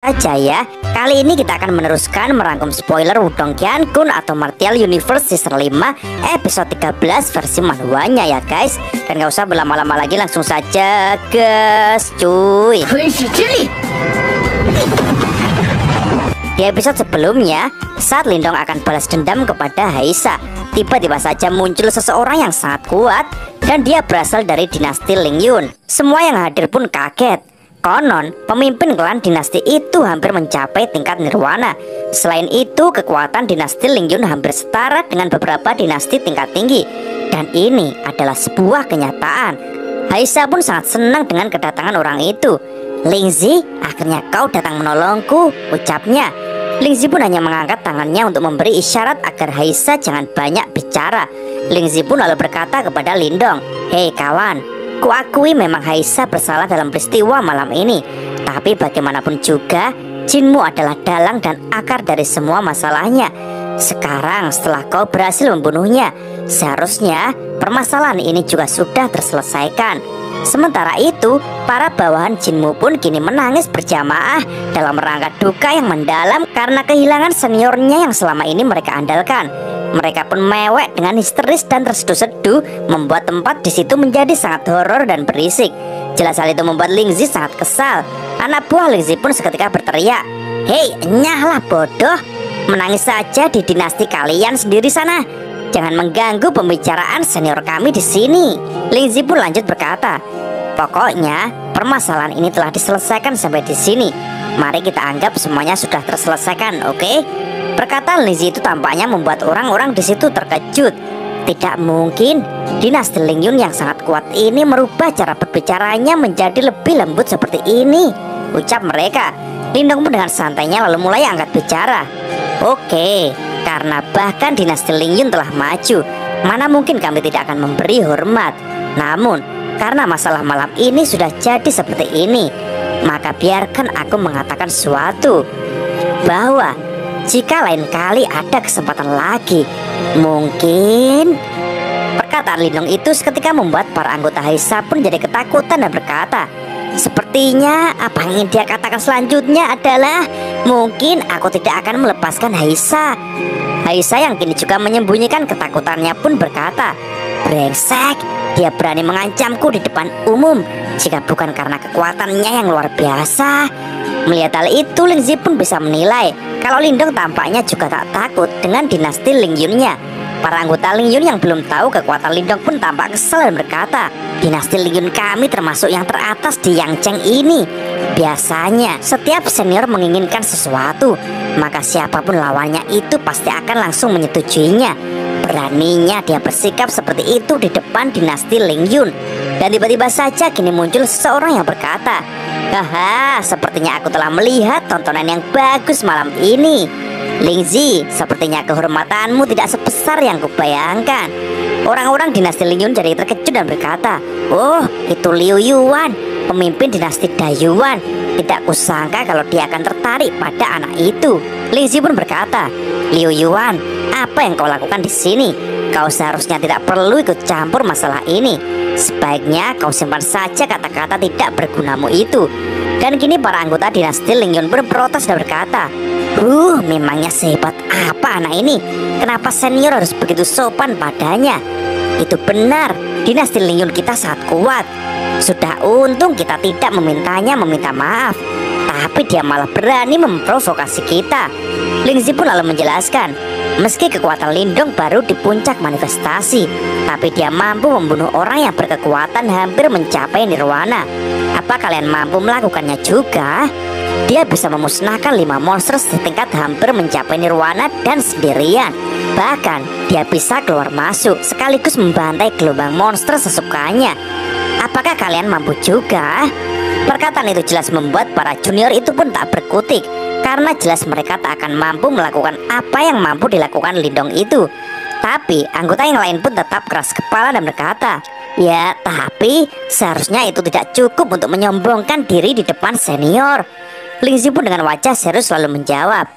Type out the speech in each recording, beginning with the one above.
aja ya. Kali ini kita akan meneruskan merangkum spoiler Wudong Qiankun atau Martial Universe Season 5 episode 13 versi manhwanya ya guys. Dan gak usah berlama-lama lagi, langsung saja gas cuy. Di episode sebelumnya, saat Lindong akan balas dendam kepada Haisa, tiba-tiba saja muncul seseorang yang sangat kuat dan dia berasal dari dinasti Lingyun. Semua yang hadir pun kaget. Konon, pemimpin klan dinasti itu hampir mencapai tingkat nirwana. Selain itu, kekuatan dinasti Lingyun hampir setara dengan beberapa dinasti tingkat tinggi. Dan ini adalah sebuah kenyataan. Haisa pun sangat senang dengan kedatangan orang itu. "Lingzi, akhirnya kau datang menolongku," ucapnya. Lingzi pun hanya mengangkat tangannya untuk memberi isyarat agar Haisa jangan banyak bicara. Lingzi pun lalu berkata kepada Lindong, "Hei kawan, kuakui memang Haisa bersalah dalam peristiwa malam ini. Tapi bagaimanapun juga, Jinmu adalah dalang dan akar dari semua masalahnya. Sekarang setelah kau berhasil membunuhnya, seharusnya permasalahan ini juga sudah terselesaikan." Sementara itu, para bawahan Jinmu pun kini menangis berjamaah dalam rangka duka yang mendalam karena kehilangan seniornya yang selama ini mereka andalkan. Mereka pun mewek dengan histeris dan terseduh-seduh, membuat tempat di situ menjadi sangat horor dan berisik. Jelas hal itu membuat Lingzi sangat kesal. Anak buah Lingzi pun seketika berteriak, "Hei, nyahlah bodoh! Menangis saja di dinasti kalian sendiri sana. Jangan mengganggu pembicaraan senior kami di sini." Lingzi pun lanjut berkata, "Pokoknya permasalahan ini telah diselesaikan sampai di sini. Mari kita anggap semuanya sudah terselesaikan, oke?" Perkataan Lingzi itu tampaknya membuat orang-orang di situ terkejut. Tidak mungkin dinasti Lingyun yang sangat kuat ini merubah cara berbicaranya menjadi lebih lembut seperti ini, ucap mereka. Lindong pun dengan santainya lalu mulai angkat bicara. "Oke, karena bahkan dinasti Lingyun telah maju, mana mungkin kami tidak akan memberi hormat. Namun, karena masalah malam ini sudah jadi seperti ini, maka biarkan aku mengatakan sesuatu. Bahwa jika lain kali ada kesempatan lagi, mungkin..." Perkataan Lindong itu seketika membuat para anggota Haisa pun jadi ketakutan dan berkata, "Sepertinya apa yang ingin dia katakan selanjutnya adalah mungkin aku tidak akan melepaskan Haisa." Haisa yang kini juga menyembunyikan ketakutannya pun berkata, "Brengsek, dia berani mengancamku di depan umum. Jika bukan karena kekuatannya yang luar biasa." Melihat hal itu, Lingzi pun bisa menilai kalau Lindong tampaknya juga tak takut dengan dinasti Lingyunnya. Para anggota Lingyun yang belum tahu kekuatan Lindong pun tampak kesal dan berkata, "Dinasti Lingyun kami termasuk yang teratas di Yangcheng ini. Biasanya setiap senior menginginkan sesuatu, maka siapapun lawannya itu pasti akan langsung menyetujuinya. Beraninya dia bersikap seperti itu di depan dinasti Lingyun." Dan tiba-tiba saja kini muncul seseorang yang berkata, "Haha, sepertinya aku telah melihat tontonan yang bagus malam ini. Lingzi, sepertinya kehormatanmu tidak sebesar yang kubayangkan." Orang-orang dinasti Lingyun jadi terkejut dan berkata, "Oh, itu Liu Yuan, pemimpin dinasti Dayuan. Tidak kusangka kalau dia akan tertarik pada anak itu." Lingzi pun berkata, "Liu Yuan, apa yang kau lakukan di sini? Kau seharusnya tidak perlu ikut campur masalah ini. Sebaiknya kau simpan saja kata-kata tidak bergunamu itu." Dan kini para anggota dinasti Lingyun berprotes dan berkata, memangnya sehebat apa anak ini? Kenapa senior harus begitu sopan padanya? Itu benar, dinasti Lingyun kita sangat kuat. Sudah untung kita tidak memintanya meminta maaf, tapi dia malah berani memprovokasi kita." Lingzi pun lalu menjelaskan, meski kekuatan Lindong baru di puncak manifestasi, tapi dia mampu membunuh orang yang berkekuatan hampir mencapai nirwana. Apa kalian mampu melakukannya juga? Dia bisa memusnahkan 5 monster setingkat hampir mencapai nirwana dan sendirian. Bahkan dia bisa keluar masuk sekaligus membantai gelombang monster sesukanya. Apakah kalian mampu juga? Perkataan itu jelas membuat para junior itu pun tak berkutik, karena jelas mereka tak akan mampu melakukan apa yang mampu dilakukan Lindong itu. Tapi anggota yang lain pun tetap keras kepala dan berkata, "Ya, tapi seharusnya itu tidak cukup untuk menyombongkan diri di depan senior." Lingzi pun dengan wajah serius lalu menjawab,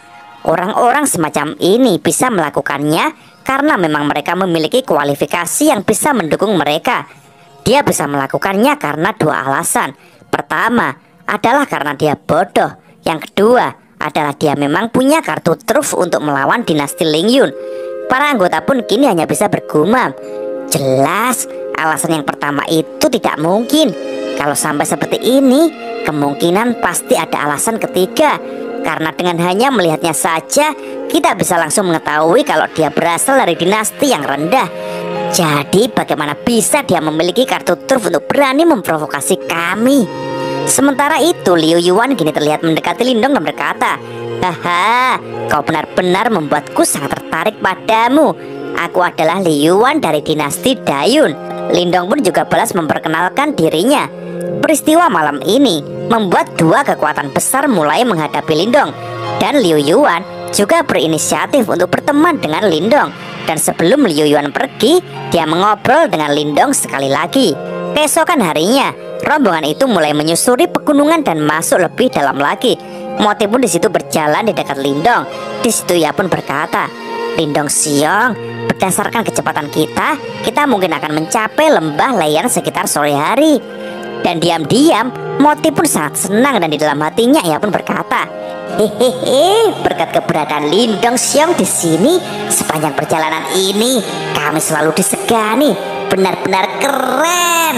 "Orang-orang semacam ini bisa melakukannya karena memang mereka memiliki kualifikasi yang bisa mendukung mereka. Dia bisa melakukannya karena 2 alasan. Pertama adalah karena dia bodoh. Yang kedua adalah dia memang punya kartu truf untuk melawan dinasti Lingyun. Para anggota pun kini hanya bisa bergumam. Jelas alasan yang pertama itu tidak mungkin. Kalau sampai seperti ini, kemungkinan pasti ada alasan ketiga. Karena dengan hanya melihatnya saja, kita bisa langsung mengetahui kalau dia berasal dari dinasti yang rendah. Jadi bagaimana bisa dia memiliki kartu truf untuk berani memprovokasi kami? Sementara itu Liu Yuan kini terlihat mendekati Lindong dan berkata, "Haha, kau benar-benar membuatku sangat tertarik padamu. Aku adalah Liu Yuan dari dinasti Dayun." Lindong pun juga balas memperkenalkan dirinya. Peristiwa malam ini membuat dua kekuatan besar mulai menghadapi Lindong. Dan Liu Yuan juga berinisiatif untuk berteman dengan Lindong. Dan sebelum Liu Yuan pergi, dia mengobrol dengan Lindong sekali lagi. Keesokan harinya, rombongan itu mulai menyusuri pegunungan dan masuk lebih dalam lagi. Moti pun di situ berjalan di dekat Lindong. Di situ ia pun berkata, "Lindong Xiong, berdasarkan kecepatan kita mungkin akan mencapai lembah Leian sekitar sore hari." Dan diam-diam Moti pun sangat senang dan di dalam hatinya ia pun berkata, "Hehehe, berkat keberadaan Lindong Xiong di sini sepanjang perjalanan ini kami selalu disegani. Benar-benar keren."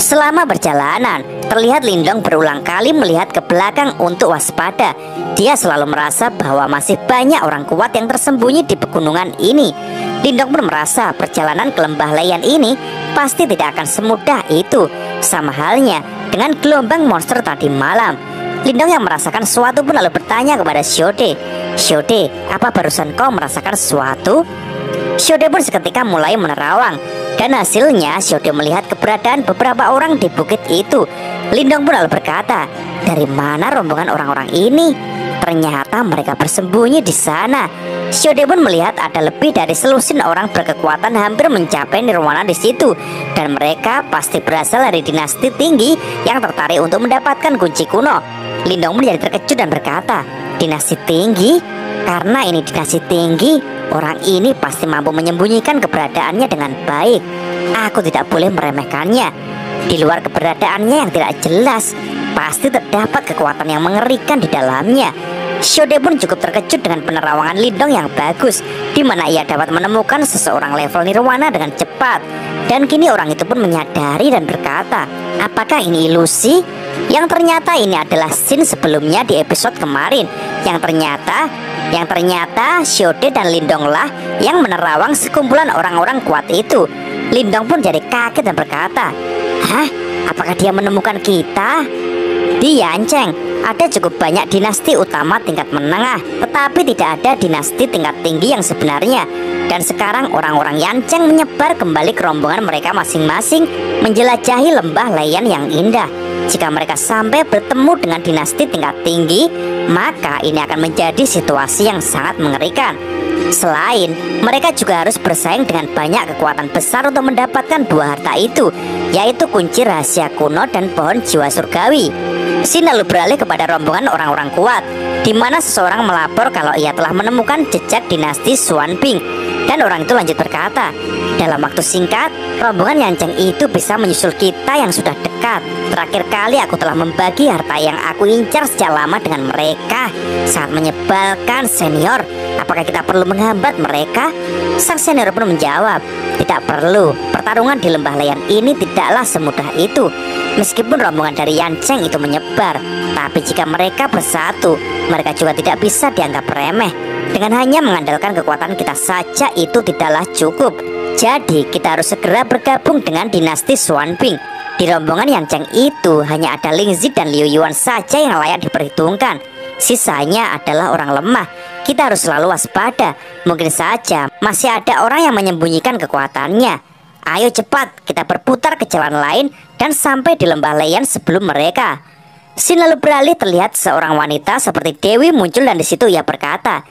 Selama perjalanan, terlihat Lindong berulang kali melihat ke belakang untuk waspada. Dia selalu merasa bahwa masih banyak orang kuat yang tersembunyi di pegunungan ini. Lindong pun merasa perjalanan ke lembah Leian ini pasti tidak akan semudah itu. Sama halnya dengan gelombang monster tadi malam. Lindong yang merasakan sesuatu pun lalu bertanya kepada Xiode, "Xiode, apa barusan kau merasakan sesuatu?" Xiode pun seketika mulai menerawang. Dan hasilnya Xiode melihat keberadaan beberapa orang di bukit itu. Lindong pun lalu berkata, "Dari mana rombongan orang-orang ini? Ternyata mereka bersembunyi di sana." Xiode pun melihat ada lebih dari selusin orang berkekuatan hampir mencapai nirwana di situ. Dan mereka pasti berasal dari dinasti tinggi yang tertarik untuk mendapatkan kunci kuno. Lindong menjadi terkejut dan berkata, "Dinasti tinggi? Karena ini dinasti tinggi, orang ini pasti mampu menyembunyikan keberadaannya dengan baik. Aku tidak boleh meremehkannya. Di luar keberadaannya yang tidak jelas, pasti terdapat kekuatan yang mengerikan di dalamnya." Xiode pun cukup terkejut dengan penerawangan Lindong yang bagus, di mana ia dapat menemukan seseorang level nirwana dengan cepat. Dan kini orang itu pun menyadari dan berkata, "Apakah ini ilusi?" Yang ternyata ini adalah scene sebelumnya di episode kemarin. Yang ternyata Xiode dan Lindong lah yang menerawang sekumpulan orang-orang kuat itu. Lindong pun jadi kaget dan berkata, "Hah? Apakah dia menemukan kita?" Di Yancheng ada cukup banyak dinasti utama tingkat menengah, tetapi tidak ada dinasti tingkat tinggi yang sebenarnya. Dan sekarang orang-orang Yancheng menyebar kembali ke rombongan mereka masing-masing menjelajahi lembah Leian yang indah. Jika mereka sampai bertemu dengan dinasti tingkat tinggi, maka ini akan menjadi situasi yang sangat mengerikan. Selain, mereka juga harus bersaing dengan banyak kekuatan besar untuk mendapatkan dua harta itu, yaitu kunci rahasia kuno dan pohon jiwa surgawi. Xin lalu beralih kepada rombongan orang-orang kuat, di mana seseorang melapor kalau ia telah menemukan jejak dinasti Xuanbing. Dan orang itu lanjut berkata, "Dalam waktu singkat, rombongan Yancheng itu bisa menyusul kita yang sudah dekat. Terakhir kali aku telah membagi harta yang aku incar sejak lama dengan mereka. Sangat menyebalkan, senior. Apakah kita perlu menghambat mereka?" Sang senior pun menjawab, "Tidak perlu. Pertarungan di lembah Leian ini tidaklah semudah itu. Meskipun rombongan dari Yancheng itu menyebar, tapi jika mereka bersatu, mereka juga tidak bisa dianggap remeh. Dengan hanya mengandalkan kekuatan kita saja itu tidaklah cukup. Jadi kita harus segera bergabung dengan dinasti Xuanbing. Di rombongan Yancheng itu hanya ada Ling Zi dan Liu Yuan saja yang layak diperhitungkan. Sisanya adalah orang lemah. Kita harus selalu waspada. Mungkin saja masih ada orang yang menyembunyikan kekuatannya. Ayo cepat, kita berputar ke jalan lain dan sampai di lembah Leian sebelum mereka." Xin lalu beralih terlihat seorang wanita seperti Dewi muncul dan di situ ia berkata,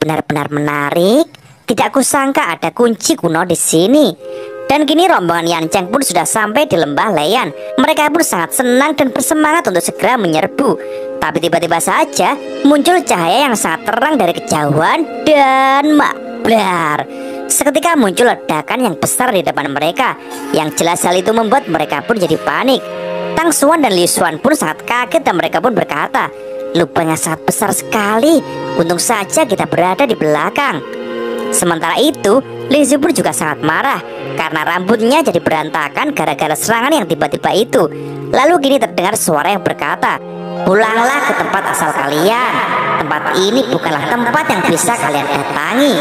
"Benar-benar menarik. Tidak kusangka ada kunci kuno di sini." Dan kini rombongan Yancheng pun sudah sampai di lembah Leian. Mereka pun sangat senang dan bersemangat untuk segera menyerbu. Tapi tiba-tiba saja muncul cahaya yang sangat terang dari kejauhan dan makblar. Seketika muncul ledakan yang besar di depan mereka. Yang jelas hal itu membuat mereka pun jadi panik. Tang Xuan dan Liu Xuan pun sangat kaget dan mereka pun berkata, Lubang yang sangat besar sekali. Untung saja kita berada di belakang. Sementara itu, Ling Zi pun juga sangat marah karena rambutnya jadi berantakan gara-gara serangan yang tiba-tiba itu. Lalu kini terdengar suara yang berkata, "Pulanglah ke tempat asal kalian. Tempat ini bukanlah tempat yang bisa kalian datangi."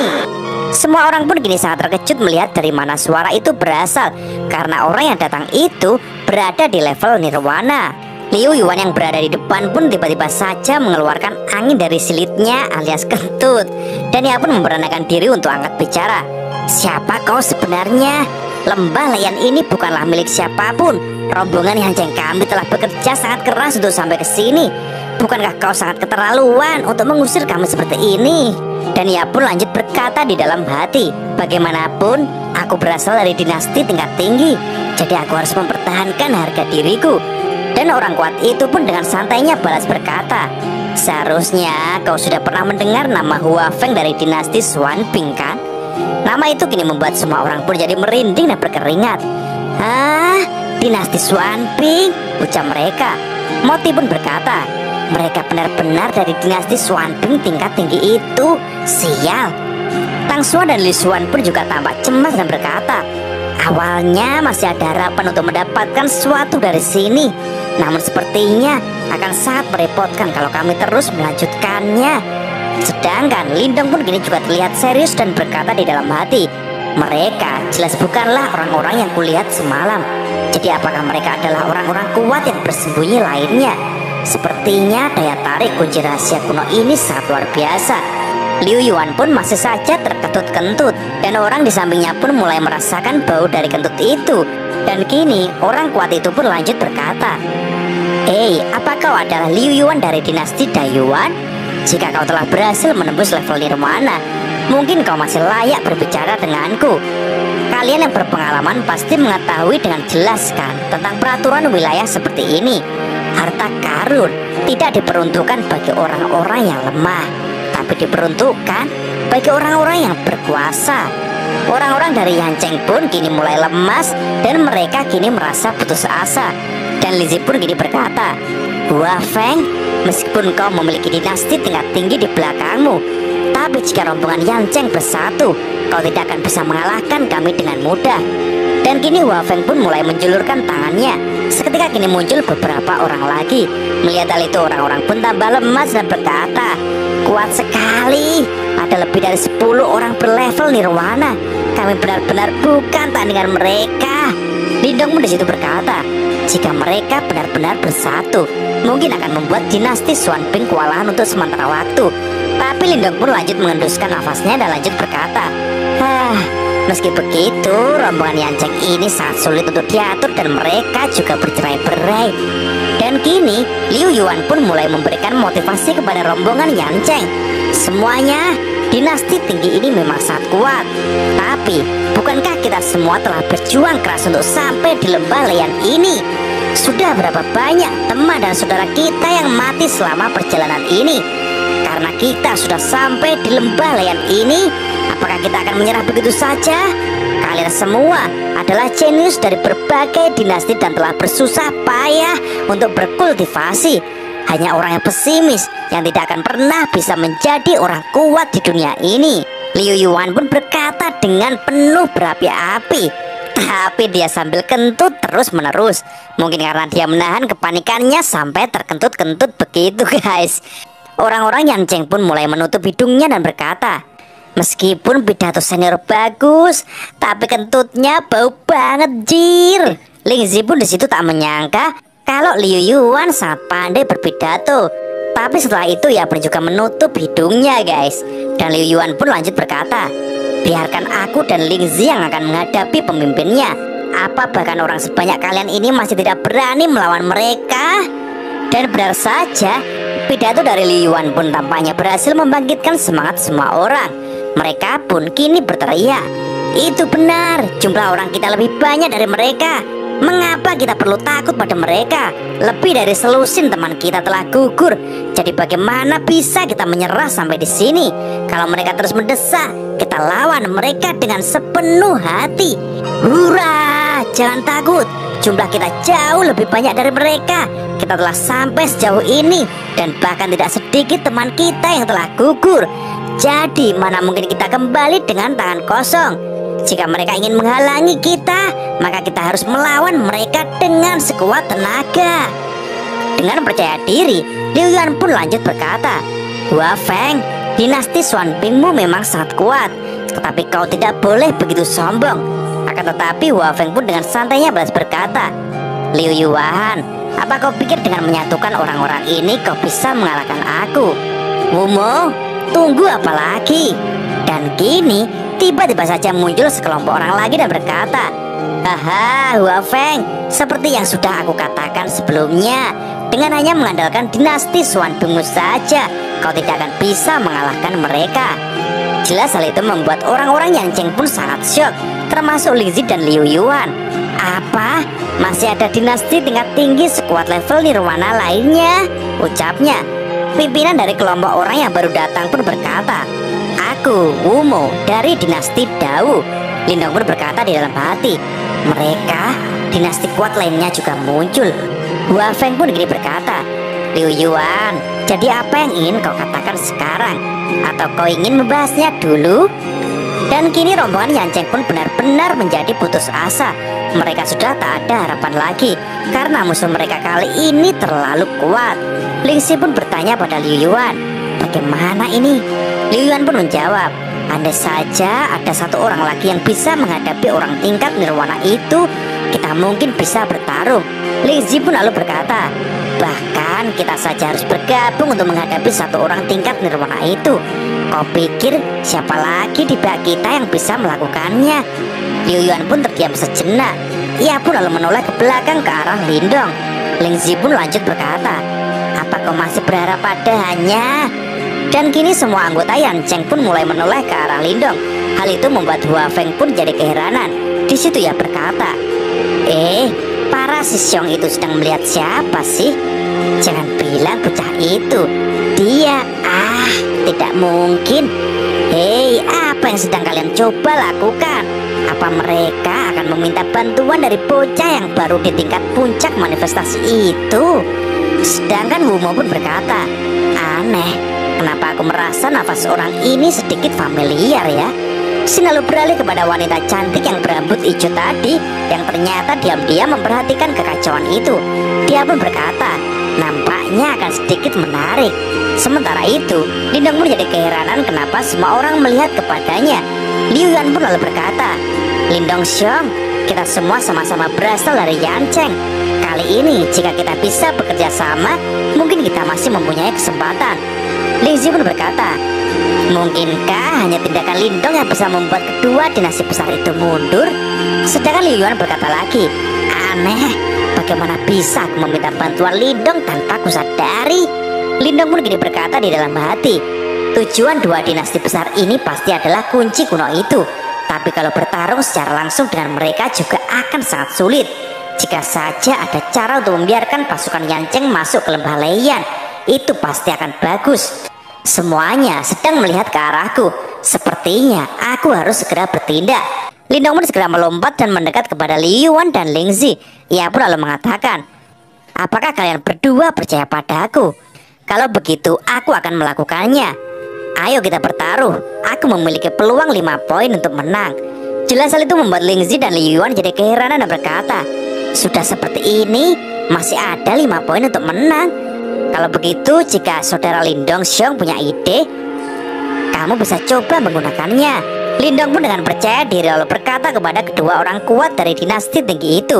Semua orang pun kini sangat terkejut melihat dari mana suara itu berasal, karena orang yang datang itu berada di level nirwana. Liu Yuan yang berada di depan pun tiba-tiba saja mengeluarkan angin dari silitnya alias kentut, dan ia pun memberanikan diri untuk angkat bicara. "Siapa kau sebenarnya? Lembah Leyan ini bukanlah milik siapapun. Rombongan Yancheng kami telah bekerja sangat keras untuk sampai ke sini. Bukankah kau sangat keterlaluan untuk mengusir kami seperti ini?" Dan ia pun lanjut berkata di dalam hati, "Bagaimanapun aku berasal dari dinasti tingkat tinggi, jadi aku harus mempertahankan harga diriku." Dan orang kuat itu pun dengan santainya balas berkata, "Seharusnya kau sudah pernah mendengar nama Hua Feng dari dinasti Xuanbing kan?" Nama itu kini membuat semua orang pun jadi merinding dan berkeringat. "Hah? Dinasti Xuanbing?" ucap mereka. Moti pun berkata, "Mereka benar-benar dari dinasti Xuanbing tingkat tinggi itu. Sial." Tang Xuan dan Li Xuan pun juga tampak cemas dan berkata, "Awalnya masih ada harapan untuk mendapatkan sesuatu dari sini, namun sepertinya akan sangat merepotkan kalau kami terus melanjutkannya." Sedangkan Lindong pun kini juga terlihat serius dan berkata di dalam hati, "Mereka jelas bukanlah orang-orang yang kulihat semalam. Jadi apakah mereka adalah orang-orang kuat yang bersembunyi lainnya? Sepertinya daya tarik kunci rahasia kuno ini sangat luar biasa." Liu Yuan pun masih saja terkentut-kentut, dan orang di sampingnya pun mulai merasakan bau dari kentut itu. Dan kini orang kuat itu pun lanjut berkata, "Hei, apa kau adalah Liu Yuan dari dinasti Dayuan? Jika kau telah berhasil menembus level nirwana, mungkin kau masih layak berbicara denganku. Kalian yang berpengalaman pasti mengetahui dengan jelas kan tentang peraturan wilayah seperti ini. Harta karun tidak diperuntukkan bagi orang-orang yang lemah, tapi diperuntukkan bagi orang-orang yang berkuasa." Orang-orang dari Yancheng pun kini mulai lemas dan mereka kini merasa putus asa. Dan Li Zi pun kini berkata, "Hua Feng, meskipun kau memiliki dinasti tingkat tinggi di belakangmu, tapi jika rombongan Yancheng bersatu, kau tidak akan bisa mengalahkan kami dengan mudah." Dan kini Hua Feng pun mulai menjulurkan tangannya. Seketika kini muncul beberapa orang lagi. Melihat hal itu orang-orang pun tambah lemas dan berkata, "Kuat sekali, ada lebih dari 10 orang berlevel nirwana. Kami benar-benar bukan tandingan mereka." Lindong pun disitu berkata, "Jika mereka benar-benar bersatu, mungkin akan membuat dinasti Xuanbing kewalahan untuk sementara waktu." Tapi Lindong pun lanjut mengenduskan nafasnya dan lanjut berkata, "Meski begitu, rombongan Yancheng ini sangat sulit untuk diatur dan mereka juga bercerai-berai." Dan kini Liu Yuan pun mulai memberikan motivasi kepada rombongan Yancheng. "Semuanya, dinasti tinggi ini memang sangat kuat. Tapi bukankah kita semua telah berjuang keras untuk sampai di lembah Leyan ini? Sudah berapa banyak teman dan saudara kita yang mati selama perjalanan ini? Karena kita sudah sampai di lembah Leyan ini, apakah kita akan menyerah begitu saja? Kalian semua adalah jenius dari berbagai dinasti dan telah bersusah payah untuk berkultivasi. Hanya orang yang pesimis yang tidak akan pernah bisa menjadi orang kuat di dunia ini." Liu Yuan pun berkata dengan penuh berapi-api, tapi dia sambil kentut terus-menerus. Mungkin karena dia menahan kepanikannya sampai terkentut-kentut begitu, guys. Orang-orang Yancheng pun mulai menutup hidungnya dan berkata, "Meskipun pidato senior bagus, tapi kentutnya bau banget, jir." Ling Zi pun disitu tak menyangka kalau Liu Yuan sangat pandai berpidato. Tapi setelah itu ia pun juga menutup hidungnya, guys. Dan Liu Yuan pun lanjut berkata, "Biarkan aku dan Ling Zi yang akan menghadapi pemimpinnya. Apa bahkan orang sebanyak kalian ini masih tidak berani melawan mereka?" Dan benar saja, pidato dari Liu Yuan pun tampaknya berhasil membangkitkan semangat semua orang. Mereka pun kini berteriak, "Itu benar, jumlah orang kita lebih banyak dari mereka. Mengapa kita perlu takut pada mereka? Lebih dari selusin teman kita telah gugur. Jadi bagaimana bisa kita menyerah sampai di sini? Kalau mereka terus mendesak, kita lawan mereka dengan sepenuh hati. Hurrah! Jangan takut. Jumlah kita jauh lebih banyak dari mereka. Kita telah sampai sejauh ini, dan bahkan tidak sedikit teman kita yang telah gugur. Jadi mana mungkin kita kembali dengan tangan kosong. Jika mereka ingin menghalangi kita, maka kita harus melawan mereka dengan sekuat tenaga. Dengan percaya diri, Liu Yuan pun lanjut berkata, Hua Feng, dinasti Xuan Bingmu memang sangat kuat, tetapi kau tidak boleh begitu sombong. Akan tetapi Hua Feng pun dengan santainya balas berkata, Liu Yuan, apa kau pikir dengan menyatukan orang-orang ini kau bisa mengalahkan aku? Wumo, tunggu apa lagi? Dan kini tiba-tiba saja muncul sekelompok orang lagi dan berkata, Haha, Hua Feng, seperti yang sudah aku katakan sebelumnya, dengan hanya mengandalkan dinasti Xuan Bingmu saja, kau tidak akan bisa mengalahkan mereka. Jelas hal itu membuat orang-orang Yancheng pun sangat syok, termasuk Lingzi dan Liu Yuan. Apa? Masih ada dinasti tingkat tinggi sekuat level Nirwana lainnya? Ucapnya. Pimpinan dari kelompok orang yang baru datang pun berkata, Aku, Wumo, dari dinasti Dao. Lindong pun berkata di dalam hati, mereka, dinasti kuat lainnya juga muncul. Hua Feng pun gini berkata, Liu Yuan, jadi apa yang ingin kau katakan sekarang? Atau kau ingin membahasnya dulu? Dan kini rombongan Yancheng pun benar-benar menjadi putus asa. Mereka sudah tak ada harapan lagi, karena musuh mereka kali ini terlalu kuat. Lingxi pun bertanya pada Liu Yuan, bagaimana ini? Liu Yuan pun menjawab, andai saja ada satu orang lagi yang bisa menghadapi orang tingkat Nirwana itu, kita mungkin bisa bertarung. Lingxi pun lalu berkata, bahkan kita saja harus bergabung untuk menghadapi satu orang tingkat Nirwana itu. Kau pikir siapa lagi di pihak kita yang bisa melakukannya? Liu Yuan pun terdiam sejenak. Ia pun lalu menoleh ke belakang ke arah Lindong. Lingxi pun lanjut berkata, apa kau masih berharap padanya? Dan kini semua anggota Yancheng pun mulai menoleh ke arah Lindong. Hal itu membuat Hua Feng pun jadi keheranan. Di situ ia berkata, para Sisyong itu sedang melihat siapa sih? Jangan bilang bocah itu. Dia, tidak mungkin. Hei, apa yang sedang kalian coba lakukan? Apa mereka akan meminta bantuan dari bocah yang baru di tingkat puncak manifestasi itu? Sedangkan Wumo pun berkata, aneh, kenapa aku merasa nafas orang ini sedikit familiar ya? Xin lalu beralih kepada wanita cantik yang berambut hijau tadi, yang ternyata diam-diam memperhatikan kekacauan itu. Dia pun berkata, nampaknya akan sedikit menarik. Sementara itu, Lindong pun jadi keheranan kenapa semua orang melihat kepadanya. Liu Yuan pun lalu berkata, Lindong Xiong, kita semua sama-sama berasal dari Yancheng. Kali ini jika kita bisa bekerja sama, mungkin kita masih mempunyai kesempatan. Lingxi pun berkata, mungkinkah hanya tindakan Lindong yang bisa membuat kedua dinasti besar itu mundur? Sedangkan Liu Yuan berkata lagi, aneh, bagaimana bisa aku meminta bantuan Lindong tanpa aku sadari? Lindong pun gini berkata di dalam hati, tujuan dua dinasti besar ini pasti adalah kunci kuno itu. Tapi kalau bertarung secara langsung dengan mereka juga akan sangat sulit. Jika saja ada cara untuk membiarkan pasukan Yancheng masuk ke lembah Leiyan, itu pasti akan bagus. Semuanya sedang melihat ke arahku. Sepertinya aku harus segera bertindak. Lindong pun segera melompat dan mendekat kepada Liu Yuan dan Lingxi. Ia pun lalu mengatakan, apakah kalian berdua percaya padaku? Kalau begitu aku akan melakukannya. Ayo kita bertaruh. Aku memiliki peluang 5 poin untuk menang. Jelas hal itu membuat Lingxi dan Liu Yuan jadi keheranan dan berkata, sudah seperti ini masih ada 5 poin untuk menang. Kalau begitu, jika saudara Lindong Xiong punya ide, kamu bisa coba menggunakannya. Lindong pun dengan percaya diri lalu berkata kepada kedua orang kuat dari dinasti tinggi itu,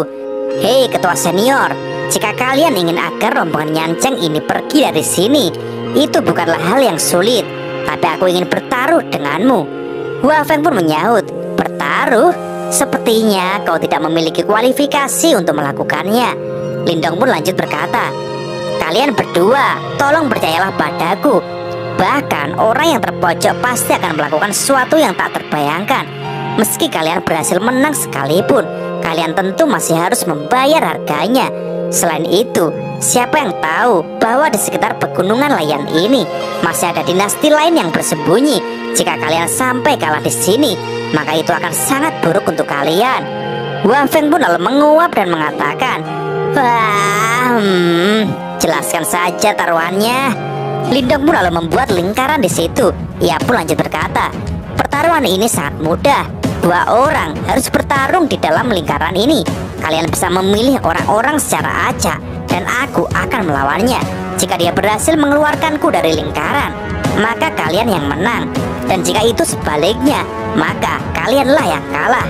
hei ketua senior, jika kalian ingin agar rombongan Yancheng ini pergi dari sini, itu bukanlah hal yang sulit, tapi aku ingin bertaruh denganmu. Hua Feng pun menyahut, bertaruh? Sepertinya kau tidak memiliki kualifikasi untuk melakukannya. Lindong pun lanjut berkata, kalian berdua, tolong percayalah padaku. Bahkan orang yang terpojok pasti akan melakukan sesuatu yang tak terbayangkan. Meski kalian berhasil menang sekalipun, kalian tentu masih harus membayar harganya. Selain itu, siapa yang tahu bahwa di sekitar pegunungan Leiyan ini masih ada dinasti lain yang bersembunyi. Jika kalian sampai kalah di sini, maka itu akan sangat buruk untuk kalian. Wang Feng pun lalu menguap dan mengatakan, "Wah, jelaskan saja taruhannya." Lindong pun lalu membuat lingkaran di situ. Ia pun lanjut berkata, "Pertarungan ini sangat mudah. 2 orang harus bertarung di dalam lingkaran ini. Kalian bisa memilih orang-orang secara acak, dan aku akan melawannya. Jika dia berhasil mengeluarkanku dari lingkaran, maka kalian yang menang. Dan jika itu sebaliknya, maka kalianlah yang kalah."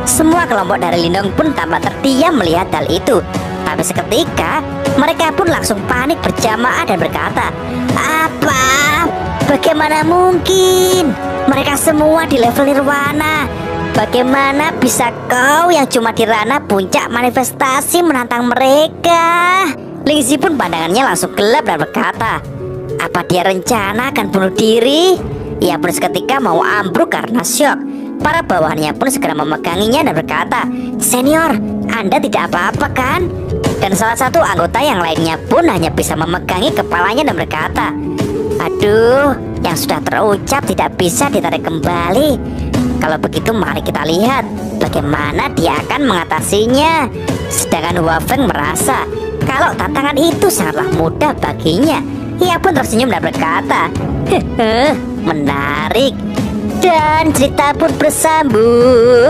Semua kelompok dari Lindong pun tampak terdiam melihat hal itu. Tapi seketika mereka pun langsung panik berjamaah dan berkata, "Apa? Bagaimana mungkin? Mereka semua di level nirwana. Bagaimana bisa kau yang cuma di ranah puncak manifestasi menantang mereka?" Lingzi pun pandangannya langsung gelap dan berkata, "Apa dia rencana akan bunuh diri?" Ia pun seketika mau ambruk karena syok. Para bawahannya pun segera memeganginya dan berkata, "Senior, Anda tidak apa-apa kan?" Dan salah satu anggota yang lainnya pun hanya bisa memegangi kepalanya dan berkata, "Aduh, yang sudah terucap tidak bisa ditarik kembali. Kalau begitu mari kita lihat bagaimana dia akan mengatasinya." Sedangkan Wang Feng merasa kalau tantangan itu sangatlah mudah baginya. Ia pun tersenyum dan berkata, "Hehe, menarik." Dan cerita pun bersambung.